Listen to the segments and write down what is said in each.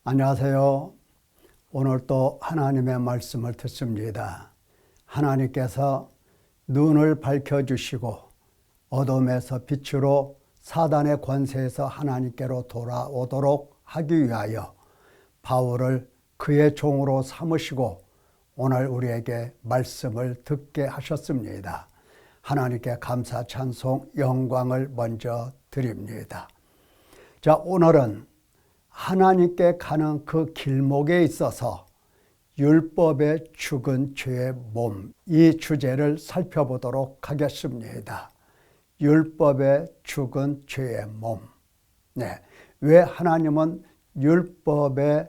안녕하세요. 오늘 또 하나님의 말씀을 듣습니다. 하나님께서 눈을 밝혀주시고 어둠에서 빛으로 사단의 권세에서 하나님께로 돌아오도록 하기 위하여 바울을 그의 종으로 삼으시고 오늘 우리에게 말씀을 듣게 하셨습니다. 하나님께 감사, 찬송, 영광을 먼저 드립니다. 자, 오늘은 하나님께 가는 그 길목에 있어서 율법에 죽은 죄의 몸, 이 주제를 살펴보도록 하겠습니다. 율법에 죽은 죄의 몸. 네. 왜 하나님은 율법에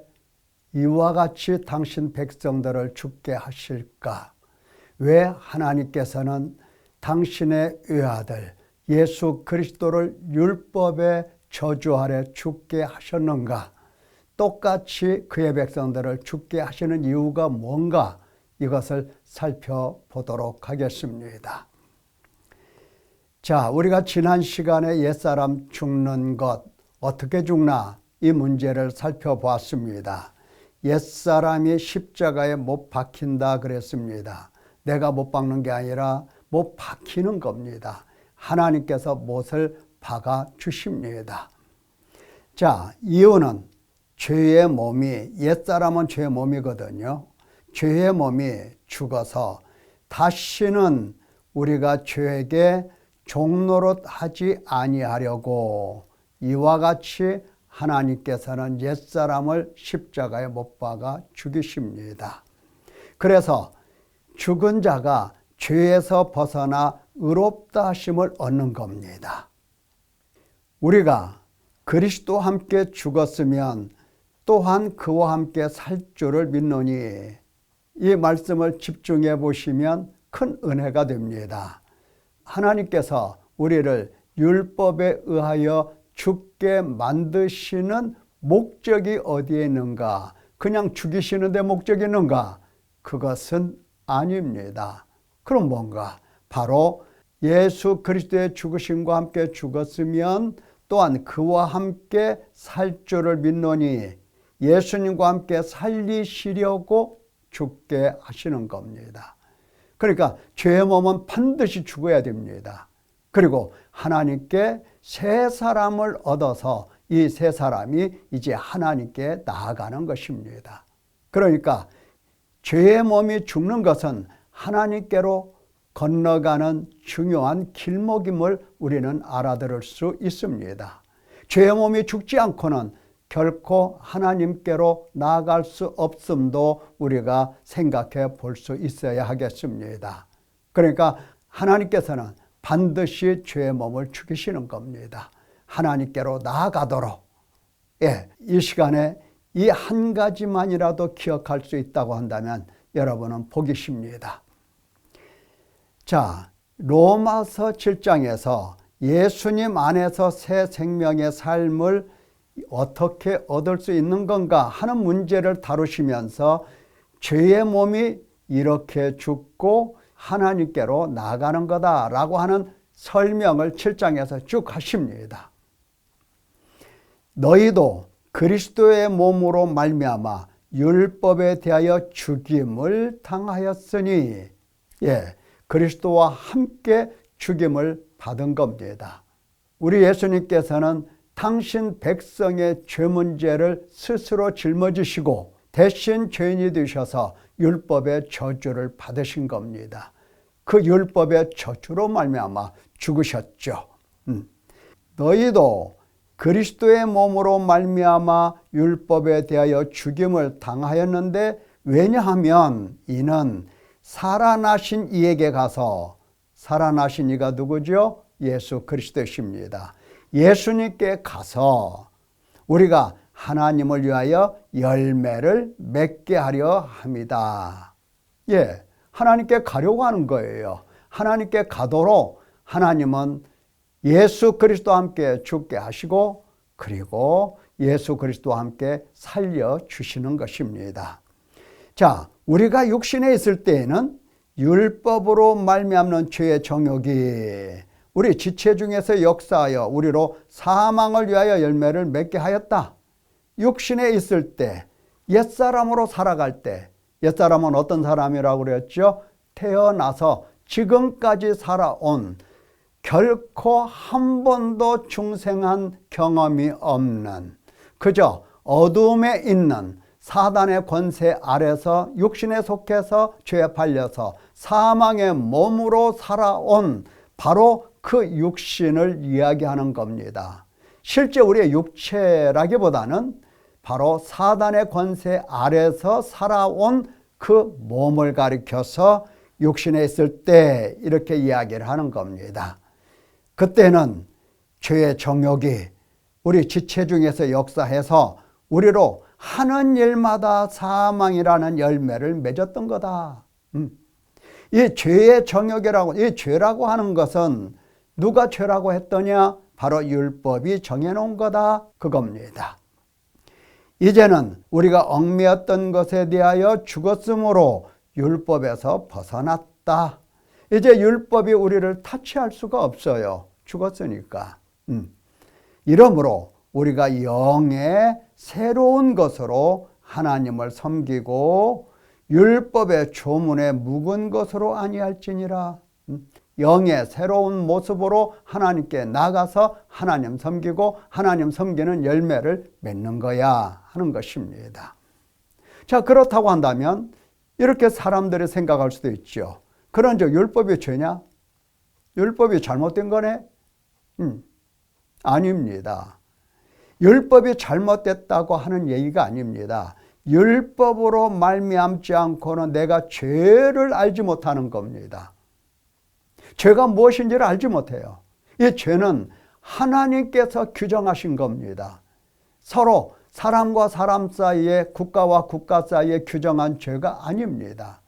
이와 같이 당신 백성들을 죽게 하실까? 왜 하나님께서는 당신의 외아들 예수 그리스도를 율법의 저주 아래 죽게 하셨는가? 똑같이 그의 백성들을 죽게 하시는 이유가 뭔가? 이것을 살펴보도록 하겠습니다. 자, 우리가 지난 시간에 옛사람 죽는 것, 어떻게 죽나? 이 문제를 살펴보았습니다. 옛사람이 십자가에 못 박힌다 그랬습니다. 내가 못 박는 게 아니라 못 박히는 겁니다. 하나님께서 못을 박아 주십니다. 자, 이유는 죄의 몸이, 옛사람은 죄의 몸이거든요. 죄의 몸이 죽어서 다시는 우리가 죄에게 종노릇 하지 아니하려고 이와 같이 하나님께서는 옛사람을 십자가에 못 박아 죽이십니다. 그래서 죽은 자가 죄에서 벗어나 의롭다 하심을 얻는 겁니다. 우리가 그리스도와 함께 죽었으면 또한 그와 함께 살 줄을 믿노니, 이 말씀을 집중해 보시면 큰 은혜가 됩니다. 하나님께서 우리를 율법에 의하여 죽게 만드시는 목적이 어디에 있는가? 그냥 죽이시는 데 목적이 있는가? 그것은 아닙니다. 그럼 뭔가? 바로 예수 그리스도의 죽으심과 함께 죽었으면 또한 그와 함께 살 줄을 믿노니, 예수님과 함께 살리시려고 죽게 하시는 겁니다. 그러니까 죄의 몸은 반드시 죽어야 됩니다. 그리고 하나님께 새 사람을 얻어서 이 새 사람이 이제 하나님께 나아가는 것입니다. 그러니까 죄의 몸이 죽는 것은 하나님께로 건너가는 중요한 길목임을 우리는 알아들을 수 있습니다. 죄의 몸이 죽지 않고는 결코 하나님께로 나아갈 수 없음도 우리가 생각해 볼 수 있어야 하겠습니다. 그러니까 하나님께서는 반드시 죄의 몸을 죽이시는 겁니다. 하나님께로 나아가도록. 이 시간에 이 한 가지만이라도 기억할 수 있다고 한다면 여러분은 복이 쉽니다. 자, 로마서 7장에서 예수님 안에서 새 생명의 삶을 어떻게 얻을 수 있는 건가 하는 문제를 다루시면서 죄의 몸이 이렇게 죽고 하나님께로 나가는 거다라고 하는 설명을 7장에서 쭉 하십니다. 너희도 그리스도의 몸으로 말미암아 율법에 대하여 죽임을 당하였으니, 그리스도와 함께 죽임을 받은 겁니다. 우리 예수님께서는 당신 백성의 죄 문제를 스스로 짊어지시고 대신 죄인이 되셔서 율법의 저주를 받으신 겁니다. 그 율법의 저주로 말미암아 죽으셨죠. 너희도 그리스도의 몸으로 말미암아 율법에 대하여 죽임을 당하였는데, 왜냐하면 이는 살아나신 이에게 가서, 살아나신 이가 누구죠? 예수 그리스도십니다. 예수님께 가서 우리가 하나님을 위하여 열매를 맺게 하려 합니다. 하나님께 가려고 하는 거예요. 하나님께 가도록 하나님은 예수 그리스도와 함께 죽게 하시고, 그리고 예수 그리스도와 함께 살려주시는 것입니다. 자, 우리가 육신에 있을 때에는 율법으로 말미암는 죄의 정욕이 우리 지체 중에서 역사하여 우리로 사망을 위하여 열매를 맺게 하였다. 육신에 있을 때, 옛사람으로 살아갈 때, 옛사람은 어떤 사람이라고 그랬죠? 태어나서 지금까지 살아온 결코 한 번도 중생한 경험이 없는, 그저 어둠에 있는 사단의 권세 아래서 육신에 속해서 죄에 팔려서 사망의 몸으로 살아온 바로 그 육신을 이야기하는 겁니다. 실제 우리의 육체라기보다는 바로 사단의 권세 아래서 살아온 그 몸을 가리켜서 육신에 있을 때 이렇게 이야기를 하는 겁니다. 그때는 죄의 정욕이 우리 지체 중에서 역사해서 우리로 하는 일마다 사망이라는 열매를 맺었던 거다. 이 죄의 정욕이라고, 이 죄라고 하는 것은 누가 죄라고 했더냐? 바로 율법이 정해놓은 거다. 그겁니다. 이제는 우리가 얽매였던 것에 대하여 죽었으므로 율법에서 벗어났다. 이제 율법이 우리를 타치할 수가 없어요. 죽었으니까. 이러므로 우리가 영의 새로운 것으로 하나님을 섬기고 율법의 조문에 묵은 것으로 아니할지니라. 영의 새로운 모습으로 하나님께 나가서 하나님 섬기고 하나님 섬기는 열매를 맺는 거야 하는 것입니다. 자, 그렇다고 한다면 이렇게 사람들이 생각할 수도 있죠. 그런즉 율법이 죄냐? 율법이 잘못된 거네? 아닙니다. 율법이 잘못됐다고 하는 얘기가 아닙니다. 율법으로 말미암지 않고는 내가 죄를 알지 못하는 겁니다. 죄가 무엇인지를 알지 못해요. 이 죄는 하나님께서 규정하신 겁니다. 서로 사람과 사람 사이에, 국가와 국가 사이에 규정한 죄가 아닙니다.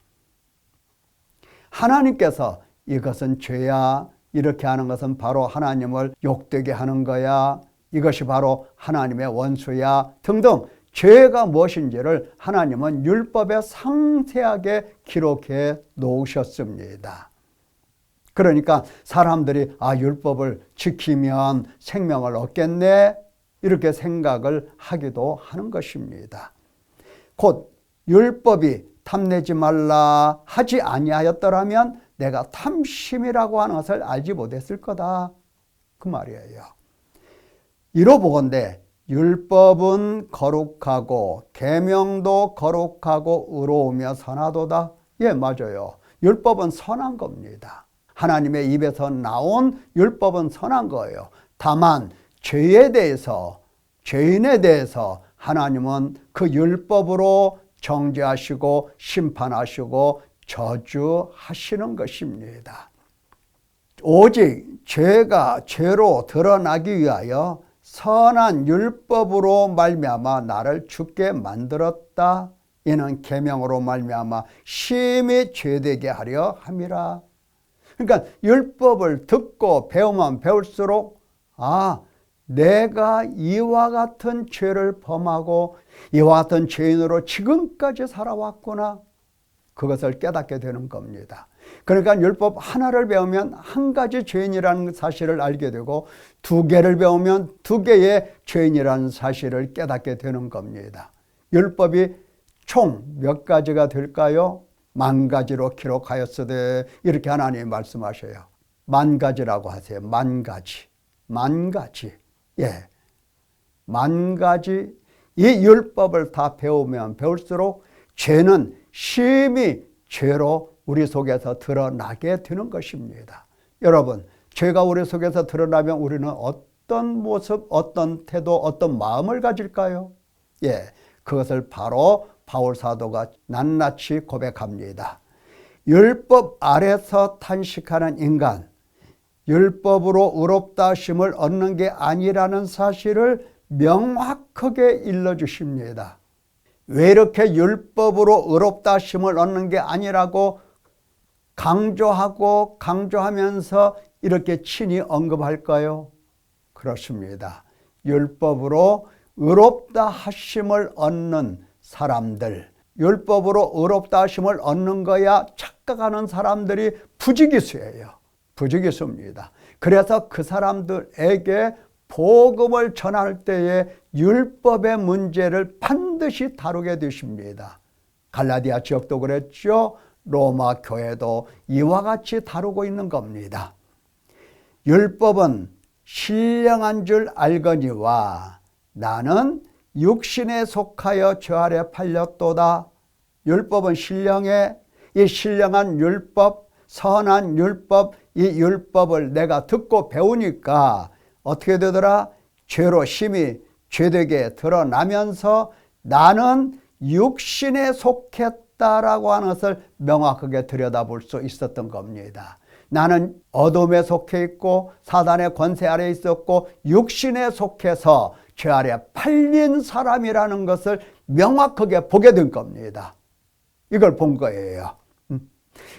하나님께서 이것은 죄야, 이렇게 하는 것은 바로 하나님을 욕되게 하는 거야, 이것이 바로 하나님의 원수야 등등 죄가 무엇인지를 하나님은 율법에 상세하게 기록해 놓으셨습니다. 그러니까 사람들이 율법을 지키면 생명을 얻겠네 이렇게 생각을 하기도 하는 것입니다. 곧 율법이 탐내지 말라 하지 아니하였더라면 내가 탐심이라고 하는 것을 알지 못했을 거다 그 말이에요. 이로보건대 율법은 거룩하고 계명도 거룩하고 의로우며 선하도다. 예, 맞아요. 율법은 선한 겁니다. 하나님의 입에서 나온 율법은 선한 거예요. 다만 죄에 대해서, 죄인에 대해서 하나님은 그 율법으로 정죄하시고 심판하시고 저주하시는 것입니다. 오직 죄가 죄로 드러나기 위하여 선한 율법으로 말미암아 나를 죽게 만들었다. 이는 계명으로 말미암아 심히 죄되게 하려 함이라. 그러니까 율법을 듣고 배우면 배울수록 내가 이와 같은 죄를 범하고 이와 같은 죄인으로 지금까지 살아왔구나. 그것을 깨닫게 되는 겁니다. 그러니까 율법 하나를 배우면 한 가지 죄인이라는 사실을 알게 되고 두 개를 배우면 두 개의 죄인이라는 사실을 깨닫게 되는 겁니다. 율법이 총 몇 가지가 될까요? 10,000가지로 기록하였으되 이렇게 하나님이 말씀하셔요. 10,000가지라고 하세요. 10,000가지. 10,000가지. 예. 10,000가지. 이 율법을 다 배우면 배울수록 죄는 심히 죄로 우리 속에서 드러나게 되는 것입니다. 여러분, 죄가 우리 속에서 드러나면 우리는 어떤 모습, 어떤 태도, 어떤 마음을 가질까요? 예, 그것을 바로 바울 사도가 낱낱이 고백합니다. 율법 아래서 탄식하는 인간, 율법으로 의롭다 하심을 얻는 게 아니라는 사실을 명확하게 일러주십니다. 왜 이렇게 율법으로 의롭다 하심을 얻는 게 아니라고 강조하고 강조하면서 이렇게 친히 언급할까요? 그렇습니다. 율법으로 의롭다 하심을 얻는 사람들, 율법으로 의롭다 하심을 얻는 거야 착각하는 사람들이 부지기수예요. 부지기수입니다. 그래서 그 사람들에게 복음을 전할 때에 율법의 문제를 반드시 다루게 되십니다. 갈라디아 지역도 그랬죠. 로마 교회도 이와 같이 다루고 있는 겁니다. 율법은 신령한 줄 알거니와 나는 육신에 속하여 죄 아래 팔렸도다. 율법은 신령해. 이 신령한 율법, 선한 율법, 이 율법을 내가 듣고 배우니까 어떻게 되더라? 죄로 심히 죄되게 드러나면서 나는 육신에 속했다라고 하는 것을 명확하게 들여다볼 수 있었던 겁니다. 나는 어둠에 속해 있고 사단의 권세 아래 있었고 육신에 속해서 죄 아래 팔린 사람이라는 것을 명확하게 보게 된 겁니다. 이걸 본 거예요.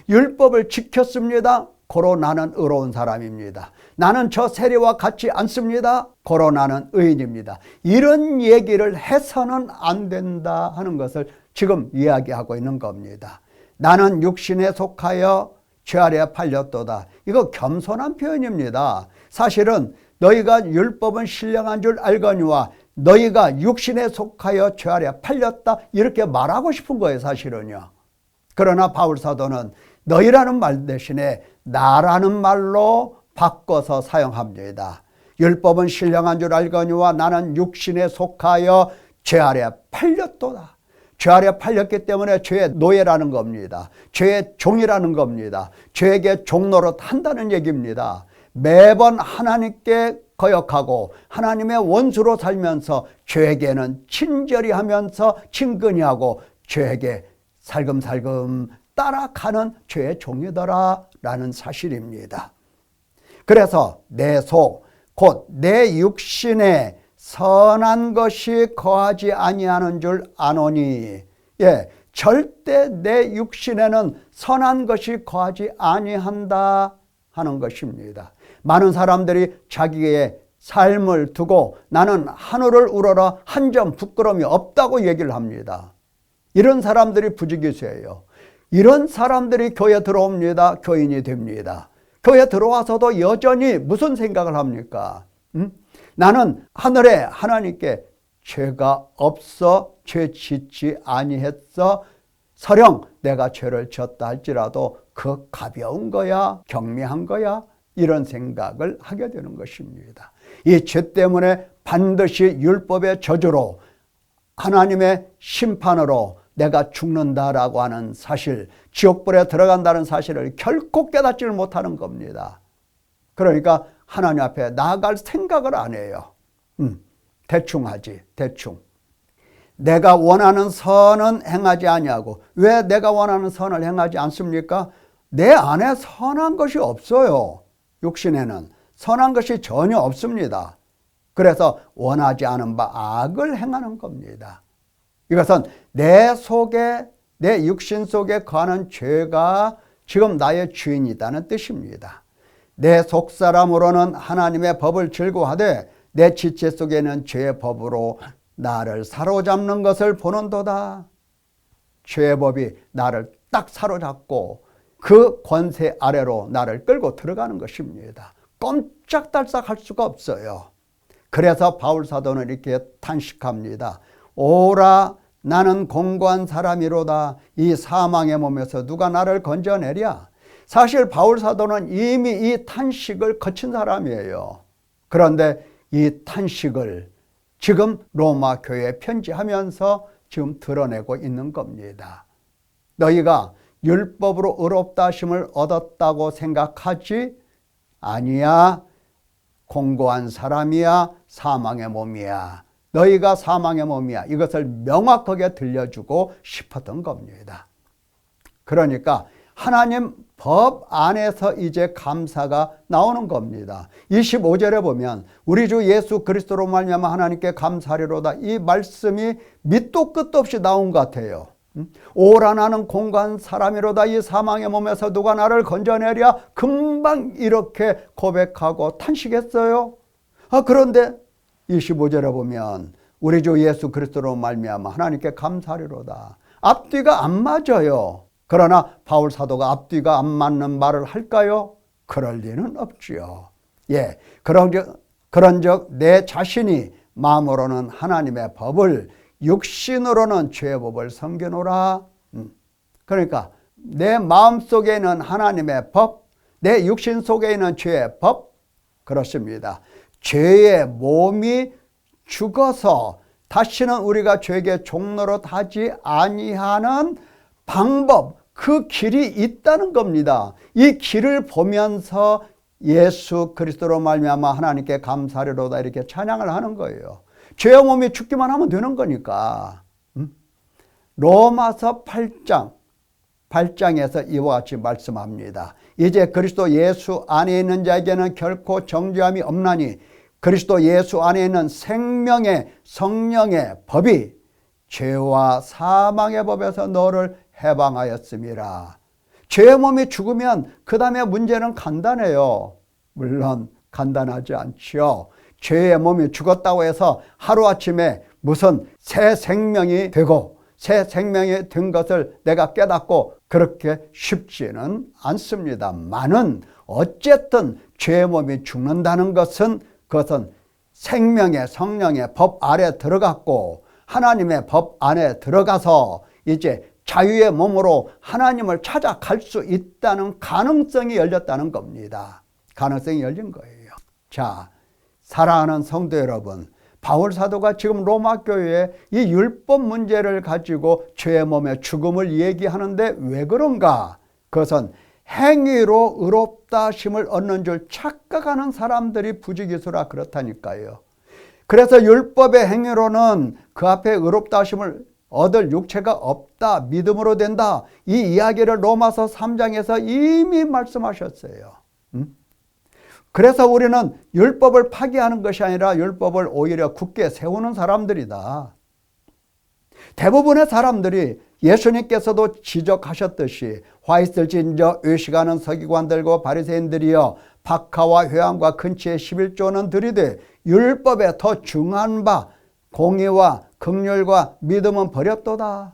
율법을 지켰습니다. 고로 나는 의로운 사람입니다. 나는 저 세리와 같지 않습니다. 고로 나는 의인입니다. 이런 얘기를 해서는 안 된다 하는 것을 지금 이야기하고 있는 겁니다. 나는 육신에 속하여 죄 아래 팔렸도다. 이거 겸손한 표현입니다. 사실은 너희가 율법은 신령한 줄 알거니와 너희가 육신에 속하여 죄 아래 팔렸다 이렇게 말하고 싶은 거예요, 사실은요. 그러나 바울 사도는 너희라는 말 대신에 나라는 말로 바꿔서 사용합니다. 율법은 신령한 줄 알거니와 나는 육신에 속하여 죄 아래 팔렸도다. 죄 아래 팔렸기 때문에 죄의 노예라는 겁니다. 죄의 종이라는 겁니다. 죄에게 종노릇 한다는 얘기입니다. 매번 하나님께 거역하고 하나님의 원수로 살면서 죄에게는 친절히 하면서 친근히 하고 죄에게 살금살금 따라가는 죄의 종이더라라는 사실입니다. 그래서 내 속, 곧 내 육신에 선한 것이 거하지 아니하는 줄 아노니, 절대 내 육신에는 선한 것이 거하지 아니한다 하는 것입니다. 많은 사람들이 자기의 삶을 두고 나는 하늘을 우러러 한 점 부끄러움이 없다고 얘기를 합니다. 이런 사람들이 부지기수예요. 이런 사람들이 교회에 들어옵니다. 교인이 됩니다. 교회에 들어와서도 여전히 무슨 생각을 합니까? 나는 하늘에 하나님께 죄가 없어 죄 짓지 아니했어. 설령 내가 죄를 지었다 할지라도 그 가벼운 거야, 경미한 거야, 이런 생각을 하게 되는 것입니다. 이 죄 때문에 반드시 율법의 저주로 하나님의 심판으로 내가 죽는다라고 하는 사실, 지옥불에 들어간다는 사실을 결코 깨닫지를 못하는 겁니다. 그러니까 하나님 앞에 나아갈 생각을 안 해요. 대충 하지, 대충. 내가 원하는 선은 행하지 아니하고. 왜 내가 원하는 선을 행하지 않습니까? 내 안에 선한 것이 없어요. 육신에는 선한 것이 전혀 없습니다. 그래서 원하지 않은 바 악을 행하는 겁니다. 이것은 내 속에, 내 육신 속에 거하는 죄가 지금 나의 주인이라는 뜻입니다. 내 속사람으로는 하나님의 법을 즐거워하되 내 지체 속에는 죄의 법으로 나를 사로잡는 것을 보는도다. 죄의 법이 나를 딱 사로잡고 그 권세 아래로 나를 끌고 들어가는 것입니다. 꼼짝달싹 할 수가 없어요. 그래서 바울 사도는 이렇게 탄식합니다. 오라 나는 공고한 사람이로다. 이 사망의 몸에서 누가 나를 건져내랴. 사실 바울 사도는 이미 이 탄식을 거친 사람이에요. 그런데 이 탄식을 지금 로마 교회에 편지하면서 지금 드러내고 있는 겁니다. 너희가 율법으로 의롭다 하심을 얻었다고 생각하지 아니야. 공고한 사람이야. 사망의 몸이야. 너희가 사망의 몸이야. 이것을 명확하게 들려주고 싶었던 겁니다. 그러니까 하나님 법 안에서 이제 감사가 나오는 겁니다. 25절에 보면 우리 주 예수 그리스도로 말미암아 하나님께 감사하리로다. 이 말씀이 밑도 끝도 없이 나온 것 같아요. 오라 나는 공고한 사람이로다. 이 사망의 몸에서 누가 나를 건져내랴. 금방 이렇게 고백하고 탄식했어요. 그런데 25절에 보면 우리 주 예수 그리스도로 말미암아 하나님께 감사하리로다. 앞뒤가 안 맞아요. 그러나 바울 사도가 앞뒤가 안 맞는 말을 할까요? 그럴 리는 없지요. 그런 그런즉 내 자신이 마음으로는 하나님의 법을 육신으로는 죄의 법을 섬기노라. 그러니까 내 마음속에 있는 하나님의 법, 내 육신 속에 있는 죄의 법, 그렇습니다. 죄의 몸이 죽어서 다시는 우리가 죄의 종노릇 하지 아니하는 방법, 그 길이 있다는 겁니다. 이 길을 보면서 예수 그리스도로 말미암아 하나님께 감사하리로다 이렇게 찬양을 하는 거예요. 죄의 몸이 죽기만 하면 되는 거니까. 로마서 8장에서 이와 같이 말씀합니다. 이제 그리스도 예수 안에 있는 자에게는 결코 정죄함이 없나니 그리스도 예수 안에 있는 생명의 성령의 법이 죄와 사망의 법에서 너를 해방하였음이라. 죄의 몸이 죽으면 그 다음에 문제는 간단해요. 물론 간단하지 않죠. 죄의 몸이 죽었다고 해서 하루아침에 무슨 새 생명이 되고 새 생명이 된 것을 내가 깨닫고 그렇게 쉽지는 않습니다만은 어쨌든 죄의 몸이 죽는다는 것은 그것은 생명의 성령의 법 아래 들어갔고 하나님의 법 안에 들어가서 이제 자유의 몸으로 하나님을 찾아갈 수 있다는 가능성이 열렸다는 겁니다. 가능성이 열린 거예요. 자, 사랑하는 성도 여러분, 바울 사도가 지금 로마 교회에 이 율법 문제를 가지고 죄의 몸의 죽음을 얘기하는데 왜 그런가? 그것은 행위로 의롭다 하심을 얻는 줄 착각하는 사람들이 부지기수라 그렇다니까요. 그래서 율법의 행위로는 그 앞에 의롭다 하심을 얻을 육체가 없다, 믿음으로 된다, 이 이야기를 로마서 3장에서 이미 말씀하셨어요. 그래서 우리는 율법을 파기하는 것이 아니라 율법을 오히려 굳게 세우는 사람들이다. 대부분의 사람들이 예수님께서도 지적하셨듯이 화 있을진저 의식하는 서기관들과 바리새인들이여 박하와 회함과 근치의 11조는 들이되 율법에 더 중한 바 공의와 긍휼과 믿음은 버렸도다.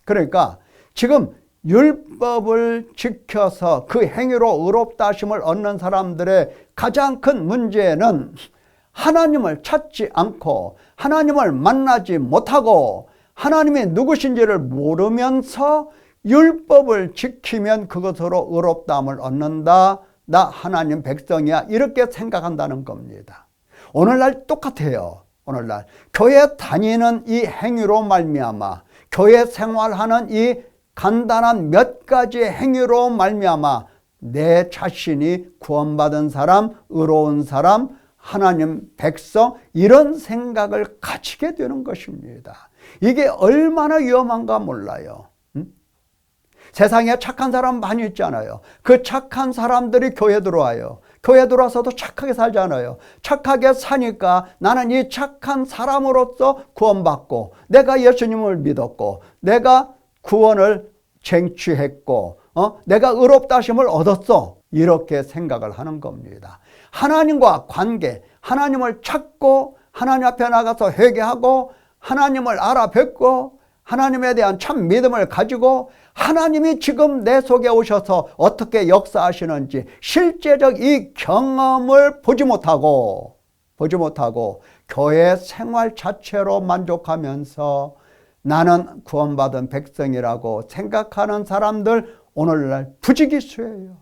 그러니까 지금 율법을 지켜서 그 행위로 의롭다 하심을 얻는 사람들의 가장 큰 문제는 하나님을 찾지 않고 하나님을 만나지 못하고 하나님이 누구신지를 모르면서 율법을 지키면 그것으로 의롭다함을 얻는다. 나 하나님 백성이야. 이렇게 생각한다는 겁니다. 오늘날 똑같아요. 오늘날 교회 다니는 이 행위로 말미암아 교회 생활하는 이 간단한 몇 가지의 행위로 말미암아 내 자신이 구원받은 사람, 의로운 사람, 하나님 백성 이런 생각을 가지게 되는 것입니다. 이게 얼마나 위험한가 몰라요. 세상에 착한 사람 많이 있잖아요. 그 착한 사람들이 교회 들어와요. 교회 들어와서도 착하게 살잖아요. 착하게 사니까 나는 이 착한 사람으로서 구원받고 내가 예수님을 믿었고 내가 구원을 쟁취했고 내가 의롭다 하심을 얻었어. 이렇게 생각을 하는 겁니다. 하나님과 관계, 하나님을 찾고 하나님 앞에 나가서 회개하고 하나님을 알아뵙고 하나님에 대한 참 믿음을 가지고 하나님이 지금 내 속에 오셔서 어떻게 역사하시는지 실제적 이 경험을 보지 못하고 교회 생활 자체로 만족하면서 나는 구원받은 백성이라고 생각하는 사람들 오늘날 부지기수예요.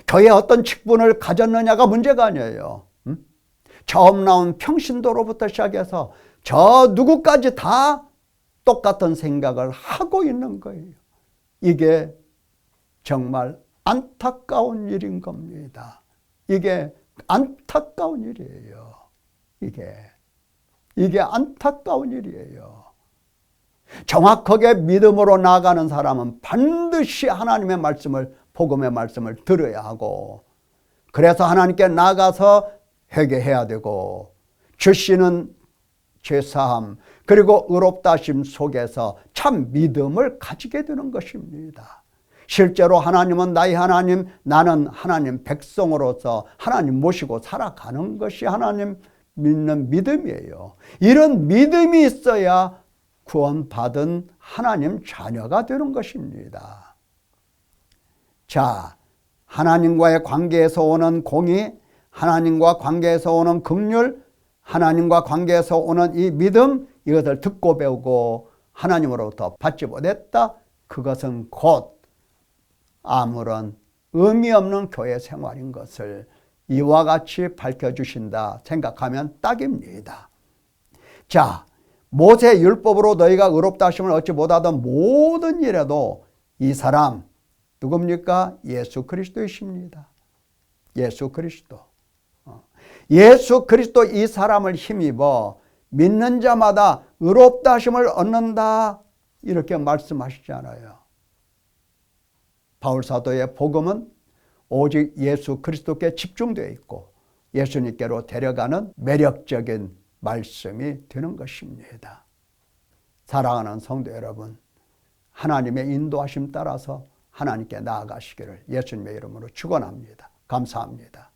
교회에 어떤 직분을 가졌느냐가 문제가 아니에요. 처음 나온 평신도로부터 시작해서 저 누구까지 다 똑같은 생각을 하고 있는 거예요. 이게 정말 안타까운 일인 겁니다. 이게 안타까운 일이에요. 이게 안타까운 일이에요. 정확하게 믿음으로 나아가는 사람은 반드시 하나님의 말씀을, 복음의 말씀을 들어야 하고 그래서 하나님께 나아가서 회개해야 되고 주시는 죄사함 그리고 의롭다 하심 속에서 참 믿음을 가지게 되는 것입니다. 실제로 하나님은 나의 하나님, 나는 하나님 백성으로서 하나님 모시고 살아가는 것이 하나님 믿는 믿음이에요. 이런 믿음이 있어야 구원받은 하나님 자녀가 되는 것입니다. 자, 하나님과의 관계에서 오는 공의, 하나님과 관계에서 오는 긍휼, 하나님과 관계에서 오는 이 믿음, 이것을 듣고 배우고 하나님으로부터 받지 못했다. 그것은 곧 아무런 의미 없는 교회 생활인 것을 이와 같이 밝혀주신다 생각하면 딱입니다. 자, 모세 율법으로 너희가 의롭다 하심을 얻지 못하던 모든 일에도 이 사람 누굽니까? 예수 그리스도이십니다. 예수 그리스도. 예수 그리스도 이 사람을 힘입어 믿는 자마다 의롭다 하심을 얻는다 이렇게 말씀하시잖아요. 바울 사도의 복음은 오직 예수 그리스도께 집중되어 있고 예수님께로 데려가는 매력적인 말씀이 되는 것입니다. 사랑하는 성도 여러분, 하나님의 인도하심 따라서 하나님께 나아가시기를 예수님의 이름으로 축원합니다. 감사합니다.